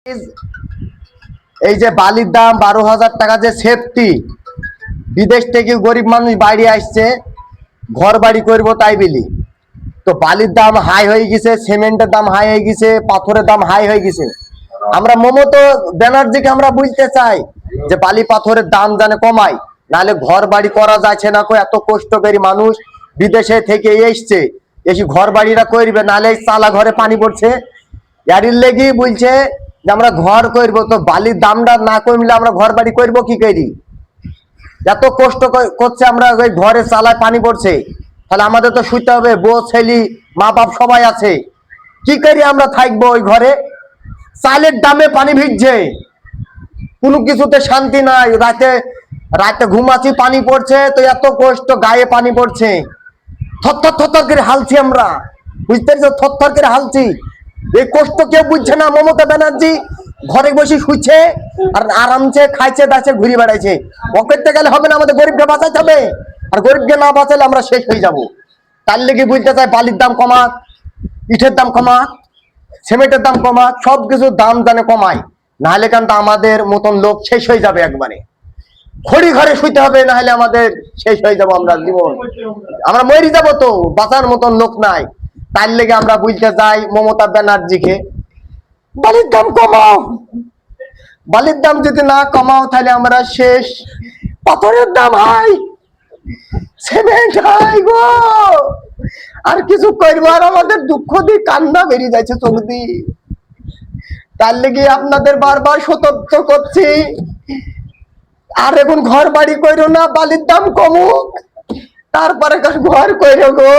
এই যে বালির দাম 12,000 টাকা, যে সেফটি, বিদেশ থেকে গরিব মানুষ বাইরে আসছে ঘর বাড়ি করবো তাই বলি, তো বালির দাম হাই হয়ে গেছে, সিমেন্টের দাম হাই হয়ে গেছে, পাথরের দাম হাই হয়ে গেছে। আমরা মমতা ব্যানার্জিকে আমরা বুঝতে চাই যে বালি পাথরের দাম জানে কমাই, নাহলে ঘর বাড়ি করা যাচ্ছে না। এত কষ্ট করি মানুষ বিদেশে থেকে এসছে, এসে ঘর বাড়িটা করবে, নাহলে চালা ঘরে পানি পড়ছে। এর লেগে বলছে যে আমরা ঘর করব, তো বালির দামটা না কমলে আমরা ঘর বাড়ি করবো কি করি? এত কষ্ট করছে, আমরা ওই ঘরে চালায় পানি পড়ছে, তাহলে আমাদের তো শুতে হবে, বউ ছেলে মা বাপ সবাই আছে, কি করি আমরা থাকবো ওই ঘরে? চালের দামে পানি ভিজছে, কোনো কিছুতে শান্তি নাই। রাতে রাতে ঘুমাচ্ছি পানি পড়ছে, তো এত কষ্ট, গায়ে পানি পড়ছে, থরথর থরথর করে হালছি আমরা, বুঝতে পারছো? থরথর করে হালছি। এই কষ্ট কেউ বুঝছে না। মমতা ব্যানার্জি ঘরে বসে শুচ্ছে আর আরামসে খাইছে দাচ্ছে ঘুরে বেড়াইছে। পকেটে গেলে হবে না, আমাদের গরিবকে বাঁচাইতে হবে, আর গরিবকে না বাঁচালে আমরা শেষ হয়ে যাব। তার লেগে বুঝতে চাই বালির দাম কমাক, ইটের দাম কমাক, সিমেন্টের দাম কমাক, সবকিছুর দাম জানে কমায়, নাহলে কিন্তু আমাদের মতন লোক শেষ হয়ে যাবে একবারে। খড়ি ঘরে শুইতে হবে, নাহলে আমাদের শেষ হয়ে যাব, আমরা জীবন আমরা মরে যাব, তো বাঁচার মতন লোক নাই। তার লেগে আমরা বুঝতে চাই মমতা ব্যানার্জিকে, বালির দাম কমাও। বালির দাম যদি না কমাও তাহলে আমরা শেষ। পাথরের দাম হাই, সিমেন্ট হাই গো, আর কিছু করবো, আর আমাদের দুঃখ দিয়ে কান্না বেরিয়ে যাচ্ছে চোখ দিয়ে। তার লেগে আপনাদের বারবার সতর্ক করছি, আর এখন ঘর বাড়ি করো না, বালির দাম কমুক, তারপরে ঘর করো গো।